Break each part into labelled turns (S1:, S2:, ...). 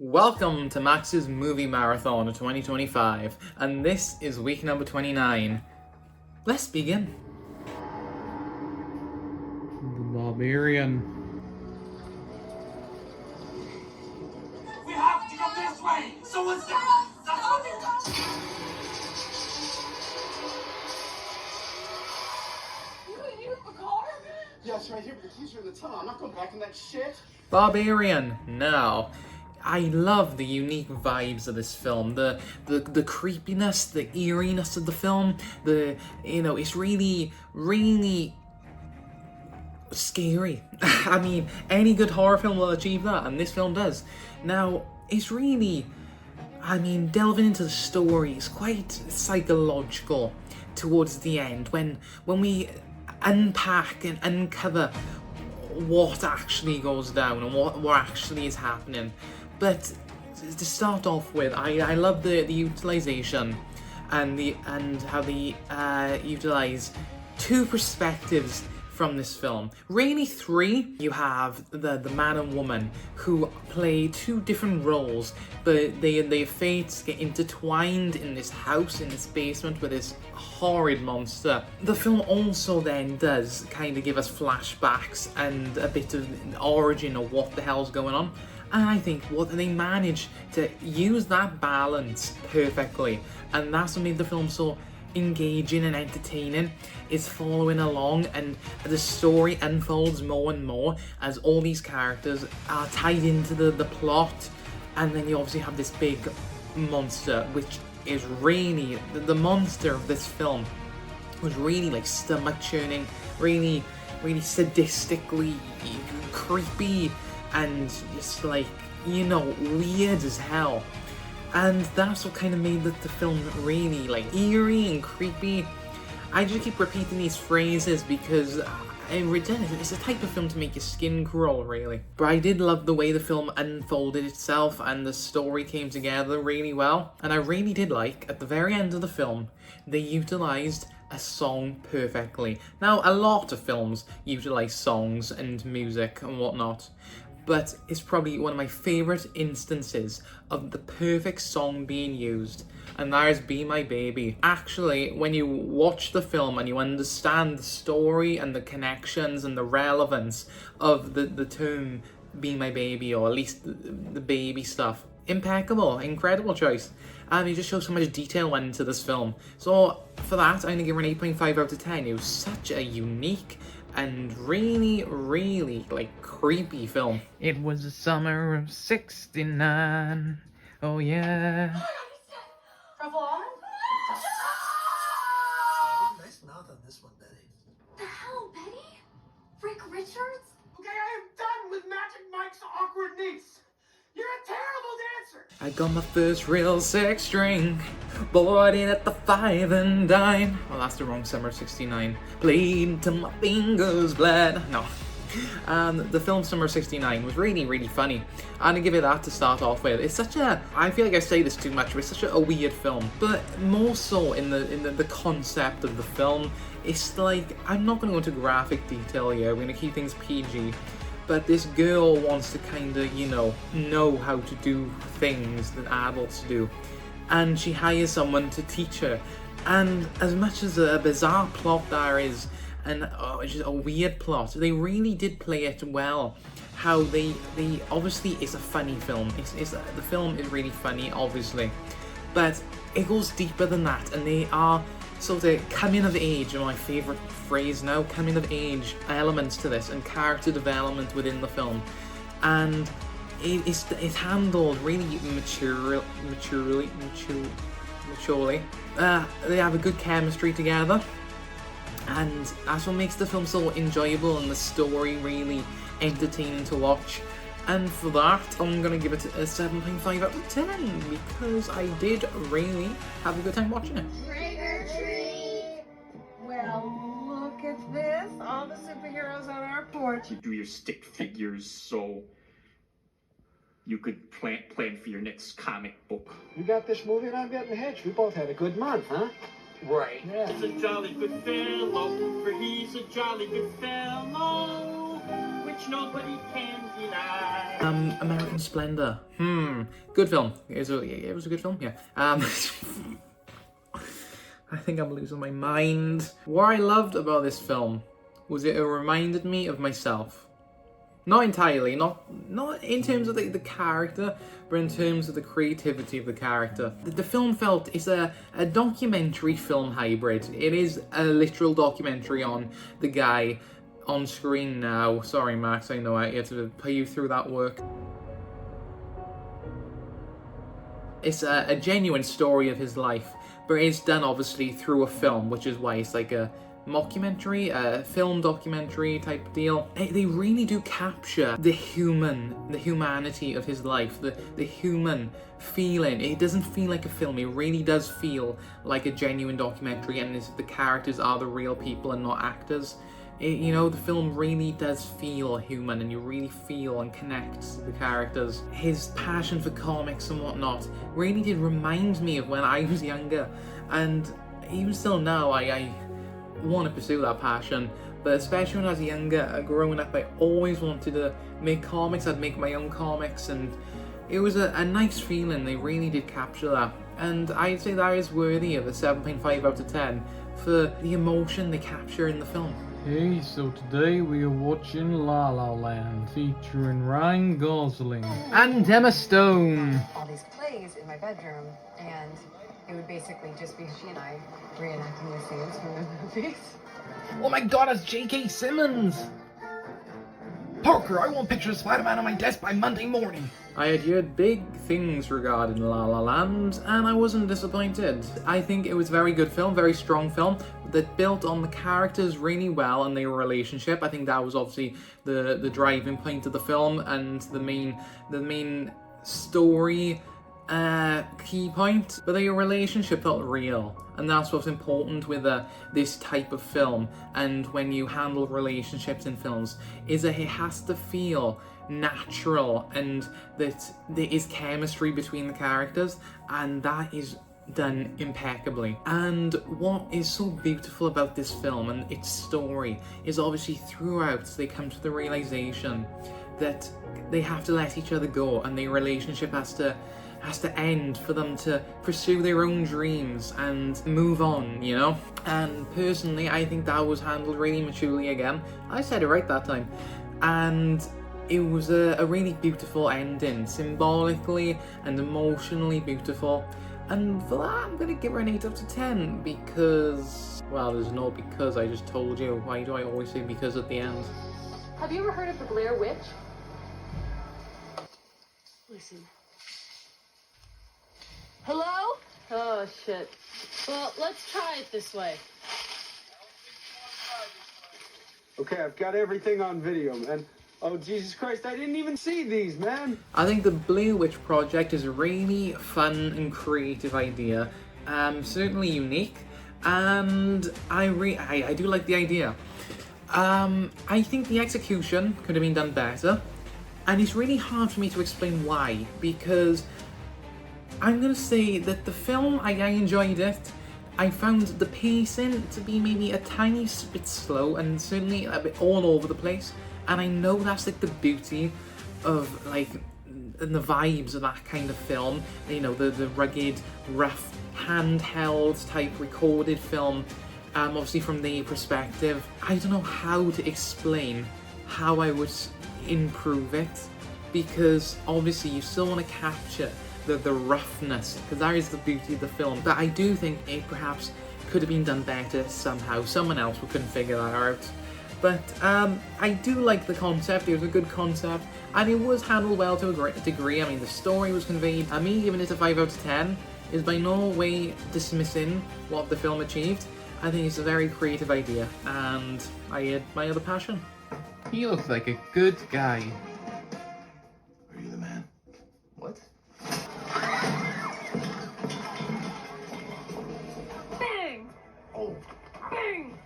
S1: Welcome to Max's Movie Marathon of 2025, and this is week number 29. Let's begin. The Barbarian.
S2: We have to go this way! Someone's down!
S3: You have a car?
S2: Yeah, it's right here, but the keys are in the tunnel. I'm not going back in that shit.
S1: Barbarian. Now, I love the unique vibes of this film. The creepiness, the eeriness of the film. It's really scary. I mean, any good horror film will achieve that, and this film does. Now, it's really, delving into the story is quite psychological towards the end when we unpack and uncover what actually goes down and what actually is happening. But to start off with, I love the utilization and how they utilize two perspectives from this film. Really three. You have the man and woman who play two different roles, but their fates get intertwined in this house, in this basement with this horrid monster. The film also then does kind of give us flashbacks and a bit of an origin of what the hell's going on. And I think what they manage to use that balance perfectly, and that's what made the film so engaging and entertaining, is following along, and the story unfolds more and more as all these characters are tied into the plot. And then you obviously have this big monster, which is really the monster of this film was really like stomach churning, really sadistically creepy and just like, weird as hell. And that's what kind of made the film really like eerie and creepy. I just keep repeating these phrases because it's a type of film to make your skin crawl, really. But I did love the way the film unfolded itself and the story came together really well. And I really did like, at the very end of the film, they utilized a song perfectly. Now, a lot of films utilize songs and music and whatnot, but it's probably one of my favorite instances of the perfect song being used, and that is Be My Baby. Actually, when you watch the film and you understand the story and the connections and the relevance of the term Be My Baby, or at least the baby stuff, impeccable, incredible choice. And it just shows how much detail went into this film. So for that, I'm gonna give it an 8.5 out of 10. It was such a unique and really like creepy film. It was the summer of '69. Oh yeah.
S3: Travel on?
S2: Nice mouth on this one, Betty.
S3: The hell, Betty? Rick Richards?
S2: Okay, I am done with Magic Mike's awkward niece. You're a terrible dancer.
S1: I got my first real six string, bought it at the 5 and dime. Well, that's the wrong summer, '69. Played till my fingers bled. No. The film Summer '69 was really funny. I'm gonna give it that to start off with. It's such a, I feel like I say this too much, but it's such a weird film. But more so in the concept of the film. It's like, I'm not gonna go into graphic detail here, we're gonna keep things PG. But this girl wants to kind of, know how to do things that adults do. And she hires someone to teach her. And as much as a bizarre plot there is, and it's just a weird plot, they really did play it well. How they obviously, it's a funny film. The film is really funny, obviously. But it goes deeper than that, and they are sort of coming of age, my favourite phrase now, coming of age elements to this, and character development within the film. And it's handled really maturely. They have a good chemistry together, and that's what makes the film so enjoyable and the story really entertaining to watch. And for that, I'm gonna give it a 7.5 out of 10 because I did really have a good time watching it.
S3: Trick or treat! Well, look at this. All the superheroes on our porch.
S4: You do your stick figures so you could plan for your next comic book.
S2: You got this movie and I'm getting hitched. We both had a good month, huh?
S4: Right.
S2: Yeah.
S4: He's a jolly good fellow, for he's a jolly good fellow. When which nobody can deny.
S1: American Splendor. Good film. It was a good film, yeah. I think I'm losing my mind. What I loved about this film was it reminded me of myself. Not entirely, not in terms of the character, but in terms of the creativity of the character. The film felt it's a documentary film hybrid. It is a literal documentary on the guy on screen now. Sorry, Max, I know I had to put you through that work. It's a genuine story of his life, but it's done obviously through a film, which is why it's like a mockumentary, a film documentary type deal. They really do capture the humanity of his life, the human feeling. It doesn't feel like a film, it really does feel like a genuine documentary, and the characters are the real people and not actors. The film really does feel human, and you really feel and connect to the characters. His passion for comics and whatnot really did remind me of when I was younger, and even still now I want to pursue that passion. But especially when I was younger, growing up, I always wanted to make comics. I'd make my own comics, and it was a nice feeling. They really did capture that, and I'd say that is worthy of a 7.5 out of 10 for the emotion they capture in the film.
S5: Hey, so today we are watching La La Land, featuring Ryan Gosling and Emma Stone.
S3: All these plays in my bedroom, and it would basically just be she and I reenacting the scenes from the movies.
S5: Oh my god, it's J.K. Simmons! Parker, I want pictures of Spider-Man on my desk by Monday morning.
S1: I had heard big things regarding La La Land, and I wasn't disappointed. I think it was a very good film, very strong film, that built on the characters really well and their relationship. I think that was obviously the driving point of the film, and the main story key point. But their relationship felt real, and that's what's important with this type of film. And when you handle relationships in films, is that it has to feel natural, and that there is chemistry between the characters, and that is done impeccably. And what is so beautiful about this film and its story is obviously throughout they come to the realization that they have to let each other go, and their relationship has to end for them to pursue their own dreams and move on, And personally, I think that was handled really maturely again. I said it right that time. And it was a really beautiful ending, symbolically and emotionally beautiful. And for that, I'm going to give her an 8 out of 10 because, well, there's no because, I just told you. Why do I always say because at the end?
S6: Have you ever heard of the Blair Witch? Listen. Hello? Oh, shit. Well, let's try it this way.
S7: Okay, I've got everything on video, man. Oh, Jesus Christ, I didn't even see these, man.
S1: I think the Blair Witch Project is a really fun and creative idea. Certainly unique, and I do like the idea. I think the execution could have been done better, and it's really hard for me to explain why, because I'm gonna say that the film, I enjoyed it. I found the pacing to be maybe a tiny bit slow, and certainly a bit all over the place. And I know that's like the beauty of and the vibes of that kind of film. The rugged, rough, handheld type recorded film. Obviously from the perspective, I don't know how to explain how I would improve it, because obviously you still want to capture the roughness, because that is the beauty of the film. But I do think it perhaps could have been done better somehow. Someone else couldn't figure that out. But I do like the concept. It was a good concept, and it was handled well to a degree. I mean, the story was conveyed. Me giving it a 5 out of 10 is by no way dismissing what the film achieved. I think it's a very creative idea, and I admire the passion.
S5: He looks like a good guy.
S7: Are you the man?
S4: What?
S3: Bang!
S7: Oh.
S3: Bang!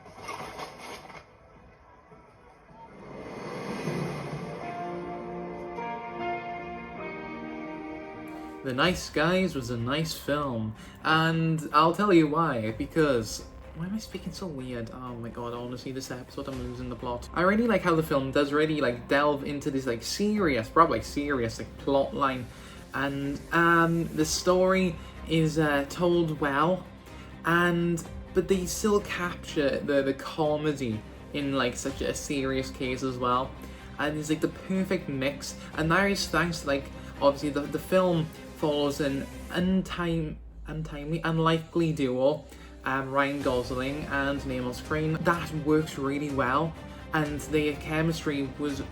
S1: The Nice Guys was a nice film, and I'll tell you why, because Why am I speaking so weird? Oh my god, honestly, this episode I'm losing the plot. I really like how the film does really like delve into this like serious, probably serious like plot line. And the story is told well, but they still capture the comedy in like such a serious case as well. And it's like the perfect mix, and that is thanks to like obviously the film follows an unlikely duo, Ryan Gosling and name on screen. That works really well, and the chemistry was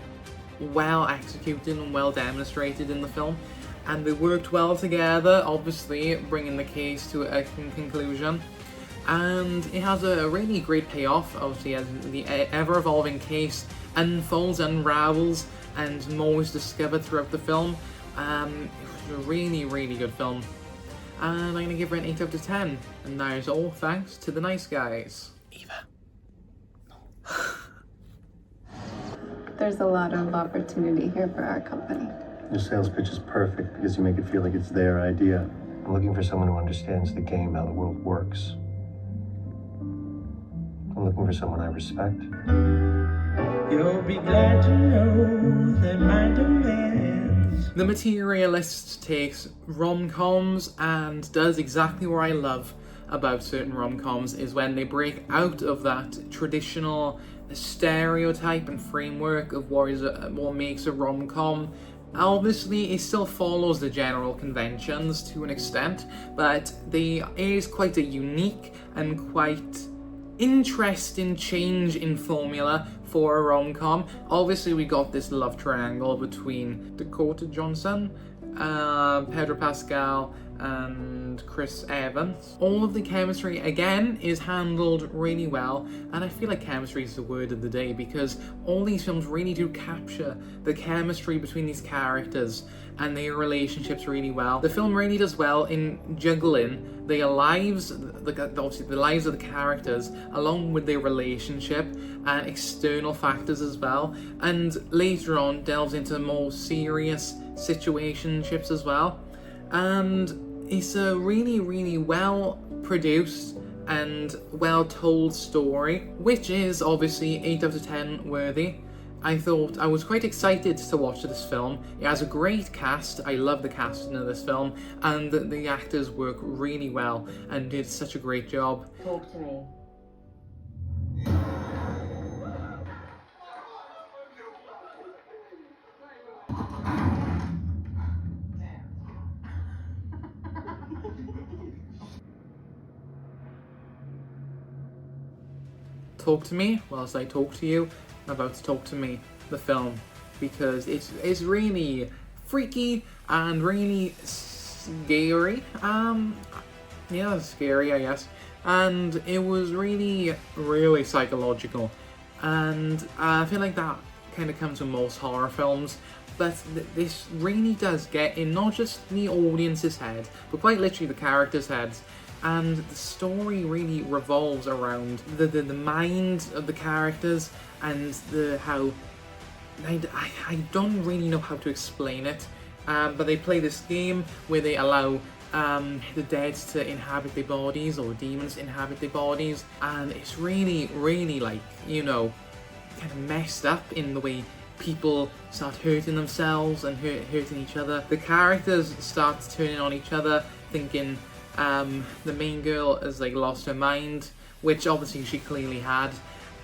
S1: well executed and well demonstrated in the film, and they worked well together, obviously bringing the case to a conclusion. And it has a really great payoff, obviously, as the ever-evolving case unfolds, unravels, and more is discovered throughout the film. It was a really, really good film. And I'm going to give it an 8 out of 10. And that is all thanks to the nice guys. Eva.
S8: There's a lot of opportunity here for our company.
S9: Your sales pitch is perfect because you make it feel like it's their idea. I'm looking for someone who understands the game, how the world works. I'm looking for someone I respect.
S10: You'll be glad to know that my demands.
S1: The Materialist takes rom-coms and does exactly what I love about certain rom-coms, is when they break out of that traditional stereotype and framework of what makes a rom-com. Obviously, it still follows the general conventions to an extent, but it is quite a unique and quite interesting change in formula for a rom-com. Obviously, we got this love triangle between Dakota Johnson, Pedro Pascal, and Chris Evans. All of the chemistry, again, is handled really well, and I feel like chemistry is the word of the day because all these films really do capture the chemistry between these characters and their relationships really well. The film really does well in juggling their lives, obviously the lives of the characters, along with their relationship and external factors as well, and later on delves into more serious situationships as well. And it's a really, really well produced and well told story, which is obviously 8 out of 10 worthy. I was quite excited to watch this film. It has a great cast. I love the casting of this film, and the actors work really well and did such a great job.
S6: Talk to me.
S1: Talk to me whilst I talk to you. I'm about to talk to me, the film, because it's really freaky and really scary. Yeah, scary, I guess. And it was really, really psychological. And I feel like that kind of comes with most horror films. But this really does get in not just the audience's head, but quite literally the characters' heads. And the story really revolves around the mind of the characters and how I don't really know how to explain it, but they play this game where they allow the dead to inhabit their bodies, or demons inhabit their bodies, and it's really, really like, you know, kind of messed up in the way people start hurting themselves and hurting each other. The characters start turning on each other, thinking the main girl has like lost her mind, which obviously she clearly had.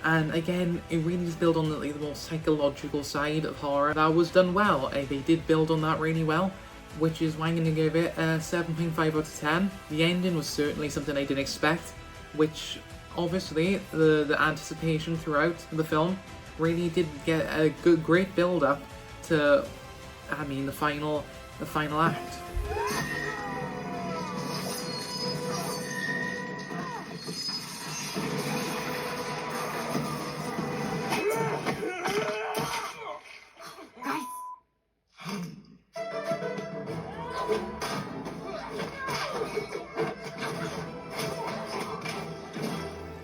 S1: And again, it really does build on the more psychological side of horror. That was done well. They did build on that really well, which is why I'm going to give it a 7.5 out of 10. The ending was certainly something I didn't expect, which obviously the anticipation throughout the film really did get a great build up to, I mean, the final act.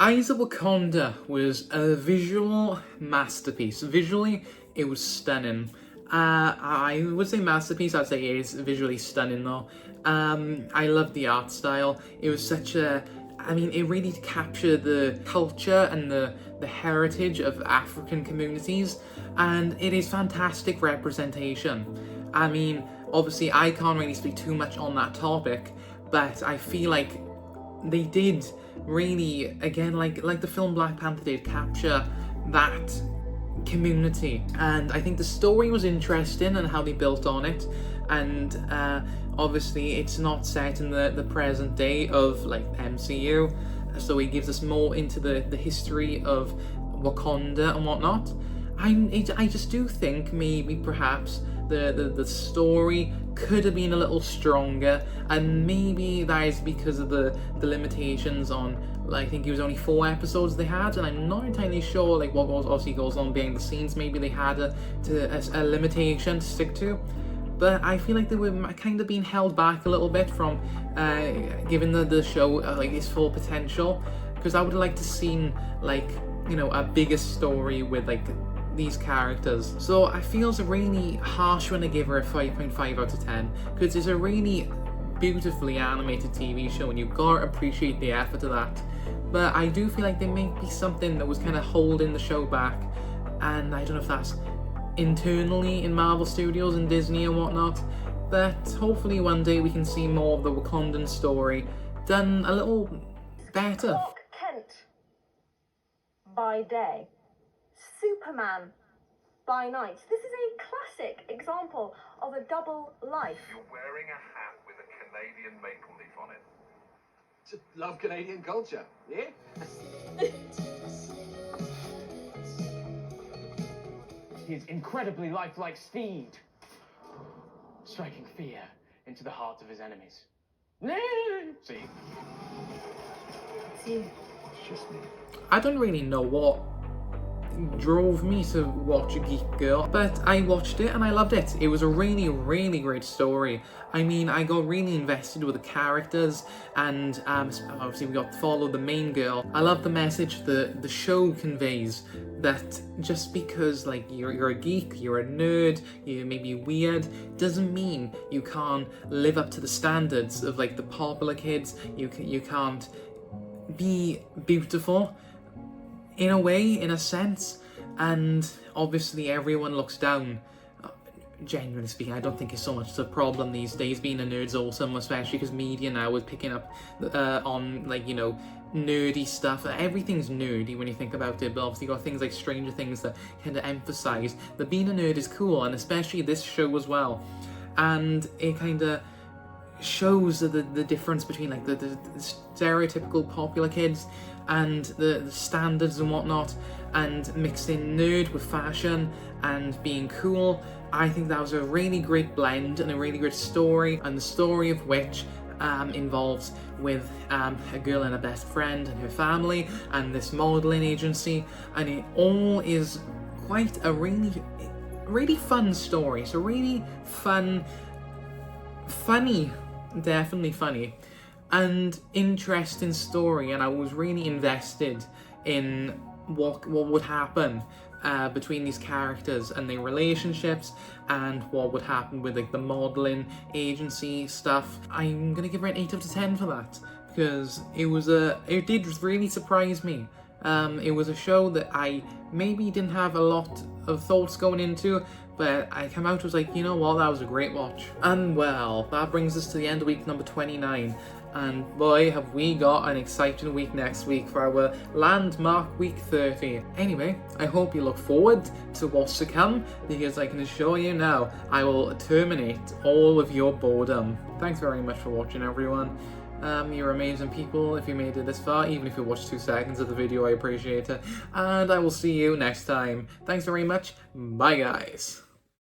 S1: Eyes of Wakanda was a visual masterpiece. Visually, it was stunning. I would say masterpiece, I'd say it is visually stunning though. I love the art style. It was such a I mean, it really captured the culture and the heritage of African communities, and it is fantastic representation. I mean, obviously I can't really speak too much on that topic, but I feel like they did really, again, like the film Black Panther did, capture that community. And I think the story was interesting and how they built on it, and obviously it's not set in the present day of like MCU, so it gives us more into the history of Wakanda and whatnot. I just do think maybe perhaps the story could have been a little stronger, and maybe that is because of the limitations on, like, I think it was only 4 episodes they had, and I'm not entirely sure like what obviously goes on behind the scenes. Maybe they had a limitation to stick to, but I feel like they were kind of being held back a little bit from giving the show like its full potential, because I would have liked to seen, like, you know, a bigger story with like these characters. So I feel it's really harsh when I give her a 5.5 out of 10, because it's a really beautifully animated TV show and you've got to appreciate the effort of that. But I do feel like there may be something that was kind of holding the show back, and I don't know if that's internally in Marvel Studios and Disney and whatnot, but hopefully one day we can see more of the Wakandan story done a little better.
S11: Clark Kent by day, Superman by night. This is a classic example of a double life.
S12: You're wearing a hat with a Canadian maple leaf on it.
S7: Just love Canadian culture, yeah?
S10: His incredibly lifelike steed, striking fear into the hearts of his enemies. See?
S11: It's you.
S12: It's just me.
S1: I don't really know what drove me to watch Geek Girl, but I watched it and I loved it. It was a really, really great story. I mean, I got really invested with the characters, and obviously we got to follow the main girl. I love the message the show conveys, that just because like you're a geek, you're a nerd, you may be weird, doesn't mean you can't live up to the standards of like the popular kids. You can't be beautiful in a way, in a sense, and obviously everyone looks down. Genuinely speaking, I don't think it's so much a problem these days. Being a nerd's awesome, especially because media now is picking up on, like, you know, nerdy stuff. Everything's nerdy when you think about it, but obviously you got things like Stranger Things that kind of emphasize that being a nerd is cool, and especially this show as well. And it kind of shows the difference between like the stereotypical popular kids and the standards and whatnot, and mixing nerd with fashion and being cool. I think that was a really great blend and a really great story, and the story of which involves with a girl and a best friend and her family and this modeling agency, and it all is quite a really fun story. It's a really funny, definitely funny, and interesting story, and I was really invested in what would happen between these characters and their relationships, and what would happen with like the modeling agency stuff. I'm gonna give her an 8 out of 10 for that, because it did really surprise me. It was a show that I maybe didn't have a lot of thoughts going into, but I came out, was like, you know what, that was a great watch. And well, that brings us to the end of week number 29. And boy, have we got an exciting week next week for our landmark week 30. Anyway, I hope you look forward to what's to come, because I can assure you now, I will terminate all of your boredom. Thanks very much for watching, everyone. You're amazing people if you made it this far. Even if you watched 2 seconds of the video, I appreciate it. And I will see you next time. Thanks very much. Bye, guys.